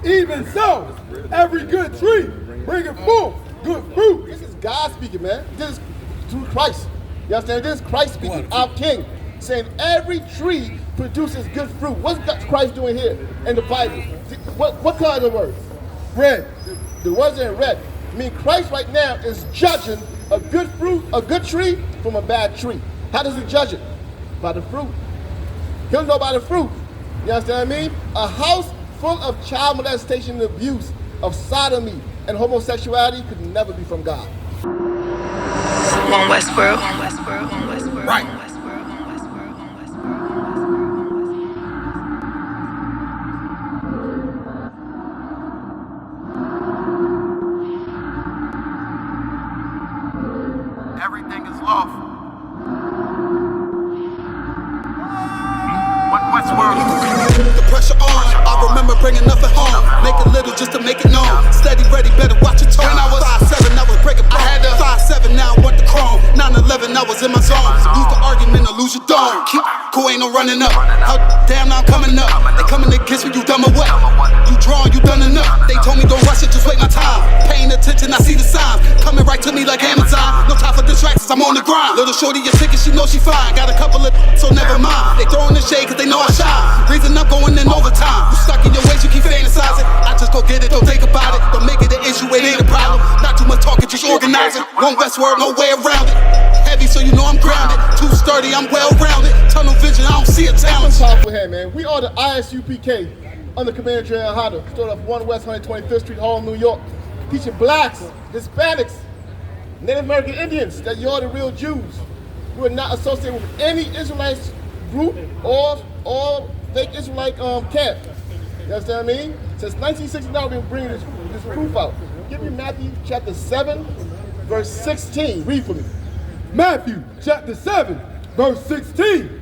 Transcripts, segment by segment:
Even so, every good tree bringeth forth good fruit. This is God speaking, man. This is through Christ. You understand? This is Christ speaking, our King, saying every tree produces good fruit. What's Christ doing here in the Bible? What color are the words? Red. The words are in red. I mean, Christ right now is judging a good fruit, a good tree from a bad tree. How does he judge it? By the fruit. He'll know by the fruit. You understand what I mean? A house full of child molestation and abuse, of sodomy and homosexuality could never be from God. On Westworld. Right. Everything is lawful. Westworld. The pressure on. I remember bringing nothing home. Make a little just to make it known. Steady, ready, better watch your tone. When I was 5'7", I was breaking bone. 5'7", now I want the chrome. 9'11", I was in my zone. Lose the argument or lose your dome. Keep cool, ain't no running up. How damn, now I'm coming up. They coming against me, you dumb or what? You drawn, you done enough. They told me don't rush it, just wait my time. Paying attention, I see the signs. Coming right to me like Amazon. No time for distractions, I'm on the grind. Little shorty, your ticket, she knows she fine. Got a couple of so never mind. They throwing the shade cause they know I shine. Reason I'm going in overtime. You stuck in your ways, you keep fantasizing. I just go get it, don't think about it. Don't make it an issue, it ain't a problem. Not too much talking, just organizing. One Westworld, no way around it. Heavy, so you know I'm grounded. Too sturdy, I'm well rounded. Tunnel vision, I don't see a challenge. Powerful here, man. We are the ISUPK under Commander General Hunter, stood off 1 West 125th Street, Harlem, New York, teaching blacks, Hispanics, Native American Indians that you're the real Jews. We're not associated with any Israelite group or fake Israelite camp. You understand what I mean? Since 1969, we've been bringing this proof out. Give me Matthew chapter 7, verse 16. Read for me. Matthew chapter 7, verse 16.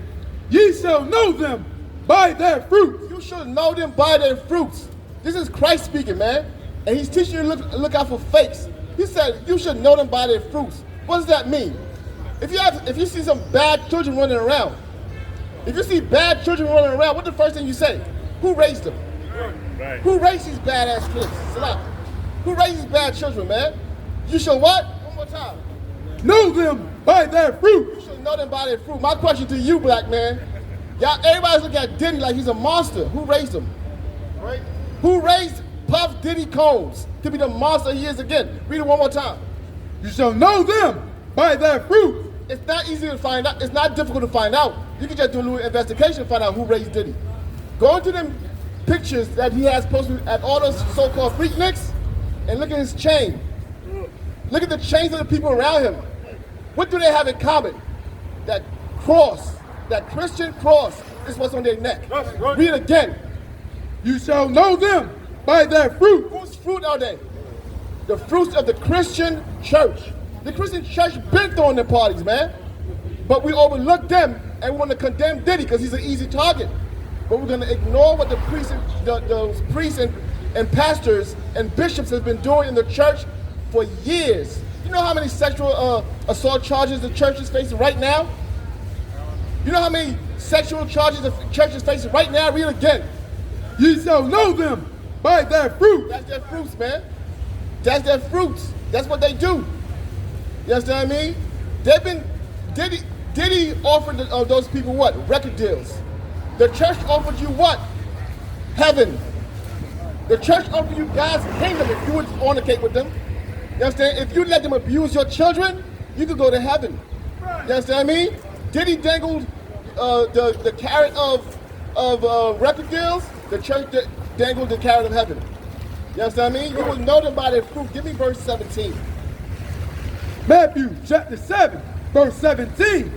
Ye shall know them by their fruits. You should know them by their fruits. This is Christ speaking, man. And he's teaching you to look out for fakes. He said you should know them by their fruits. What does that mean? If you see some bad children running around, if you see bad children running around, what's the first thing you say? Who raised them? Right. Who raised these badass kids? Salah. Who raised these bad children, man? You should what? One more time. Know them by their fruit. You should know them by their fruit. My question to you, black man. Y'all, everybody's looking at Diddy like he's a monster. Who raised him? Right? Who raised Puff Diddy Combs to be the monster he is again? Read it one more time. You shall know them by their fruit. It's not easy to find out. It's not difficult to find out. You can just do a little investigation to find out who raised Diddy. Go into them pictures that he has posted at all those so-called freakniks and look at his chain. Look at the chains of the people around him. What do they have in common? That cross, that Christian cross is what's on their neck. Right. Read it again. You shall know them by their fruit. Whose fruit are they? The fruits of the Christian church. The Christian church been throwing their parties, man. But we overlook them and we want to condemn Diddy because he's an easy target. But we're going to ignore what the priests and pastors and bishops have been doing in the church for years. You know how many sexual assault charges the church is facing right now? You know how many sexual charges the church is facing right now? Read it again. Ye shall know them by their fruit. That's their fruits, man. That's their fruits. That's what they do. You understand what I mean? They've been, Diddy offered those people what? Record deals. The church offered you what? Heaven. The church offered you God's kingdom if you would fornicate with them. You understand? If you let them abuse your children, you could go to heaven. You understand what I mean? Diddy dangled the carrot of record deals. The church dangled the carrot of heaven. You understand what I mean? You will know them by their fruit. Give me verse 17. Matthew chapter 7, verse 17.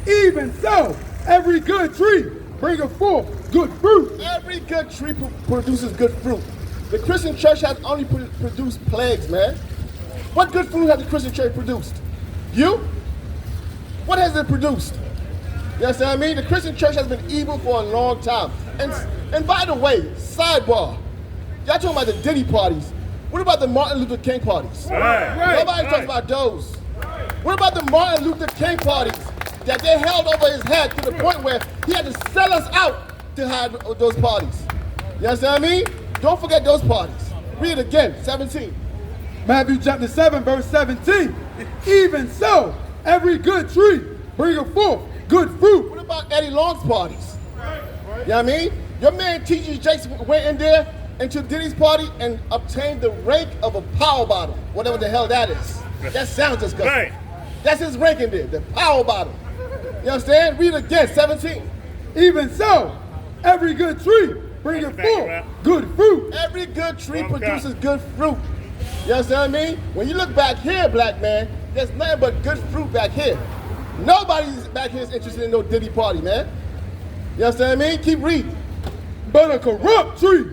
Even so, every good tree bringeth forth good fruit. Every good tree produces good fruit. The Christian church has only produced plagues, man. What good fruit has the Christian church produced? You? What has it produced? You understand what I mean? The Christian church has been evil for a long time. And by the way, sidebar, y'all talking about the Diddy parties. What about the Martin Luther King parties? Nobody talks about those. What about the Martin Luther King parties that they held over his head to the point where he had to sell us out to have those parties? You understand what I mean? Don't forget those parties. Read it again, 17. Matthew chapter 7, verse 17. Even so, every good tree bringeth forth good fruit. What about Eddie Long's parties? You know what I mean? Your man T.G. Jakes went in there into Diddy's party and obtained the rank of a power bottle, whatever the hell that is. That sounds disgusting. Right. That's his rank in there, the power bottle. You understand? Read it again, 17. Even so, every good tree bringeth forth good fruit. Every good tree produces good fruit. You understand what I mean? When you look back here, black man, there's nothing but good fruit back here. Nobody's back here is interested in no Diddy party, man. You understand what I mean? Keep reading. But a corrupt tree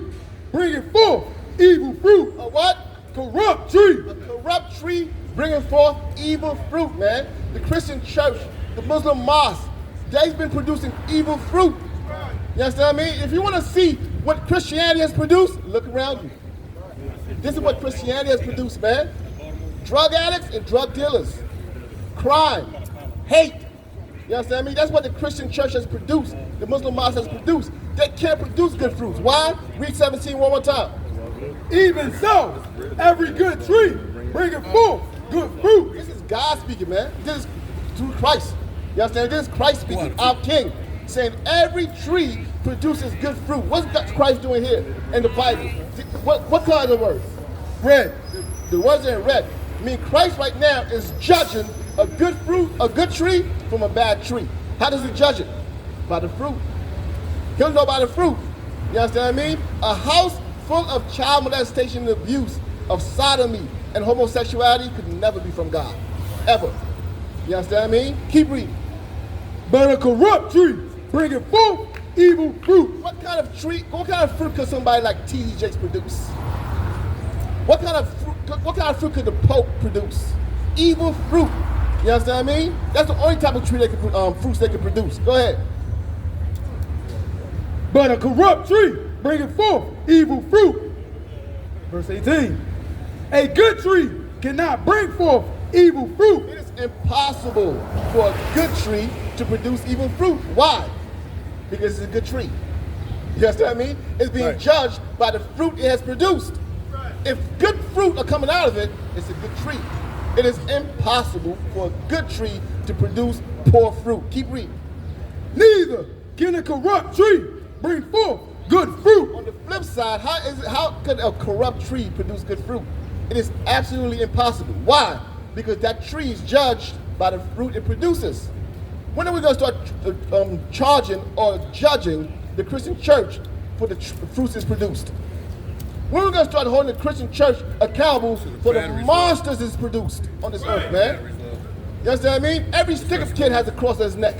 bringeth forth evil fruit. A what? Corrupt tree. A corrupt tree bringing forth evil fruit, man. The Christian church, the Muslim mosque, they've been producing evil fruit. You understand what I mean? If you want to see what Christianity has produced, look around you. This is what Christianity has produced, man. Drug addicts and drug dealers. Crime. Hate. You understand me? That's what the Christian church has produced. The Muslim mosque has produced. They can't produce good fruits. Why? Read 17 one more time. Even so, every good tree bringeth forth good fruit. This is God speaking, man. This is through Christ. You understand? This is Christ speaking, our King, saying every tree produces good fruit. What's Christ doing here in the Bible? What color are the words? Red. The words are in red. I mean, Christ right now is judging a good fruit, a good tree from a bad tree. How does he judge it? By the fruit. He'll know by the fruit. You understand what I mean? A house full of child molestation and abuse, of sodomy and homosexuality could never be from God. Ever. You understand what I mean? Keep reading. But a corrupt tree bringeth forth evil fruit. What kind of fruit could somebody like T.D. Jakes produce? What kind of fruit could the Pope produce? Evil fruit. You understand what I mean? That's the only type of tree they could, fruits they can produce. Go ahead. But a corrupt tree bringeth forth evil fruit. Verse 18. A good tree cannot bring forth evil fruit. It is impossible for a good tree to produce evil fruit. Why? Because it's a good tree. You understand what I mean? It's being judged by the fruit it has produced. If good fruit are coming out of it, it's a good tree. It is impossible for a good tree to produce poor fruit. Keep reading. Neither can a corrupt tree bring forth good fruit. On the flip side, how could a corrupt tree produce good fruit? It is absolutely impossible. Why? Because that tree is judged by the fruit it produces. When are we going to start charging or judging the Christian church for the fruits it's produced? When are we going to start holding the Christian church accountable for the monsters it's produced on this earth, man? You understand what I mean? Every stick-up kid has a cross on his neck.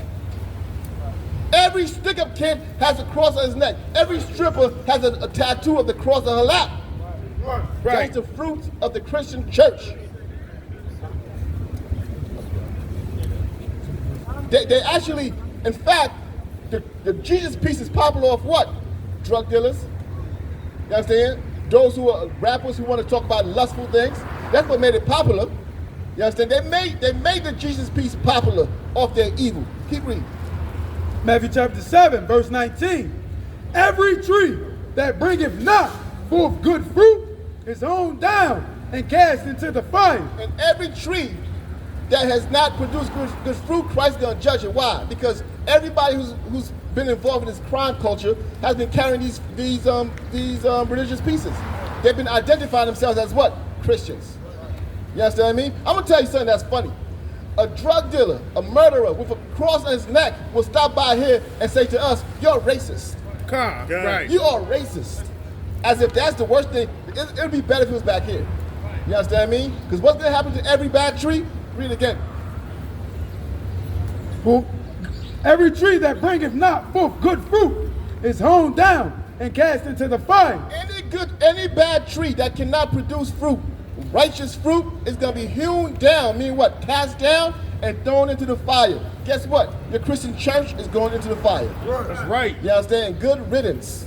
Every stick-up kid has a cross on his neck. Every stripper has a tattoo of the cross on her lap. That's the fruit of the Christian church. They actually, in fact, the Jesus piece is popular off what? Drug dealers. You understand? Those who are rappers who want to talk about lustful things. That's what made it popular. You understand? They made the Jesus piece popular off their evil. Keep reading. Matthew chapter 7, verse 19. Every tree that bringeth not forth good fruit is hewn down and cast into the fire. And every tree that has not produced good fruit, Christ is going to judge it. Why? Because everybody who's been involved in this crime culture has been carrying these religious pieces. They've been identifying themselves as what? Christians. You understand what I mean? I'm going to tell you something that's funny. A drug dealer, a murderer with a cross on his neck will stop by here and say to us, "You're racist." Right. You are racist. As if that's the worst thing. It would be better if it was back here. You understand what I mean? Because what's going to happen to every bad tree? Read it again. For every tree that bringeth not forth good fruit is hewn down and cast into the fire. Any bad tree that cannot produce fruit, righteous fruit, is going to be hewn down, meaning what? Cast down and thrown into the fire. Guess what? Your Christian church is going into the fire. That's right. You understand? Good riddance.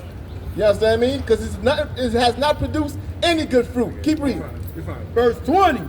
You understand what I mean? Because it has not produced any good fruit. Keep reading. Verse 20.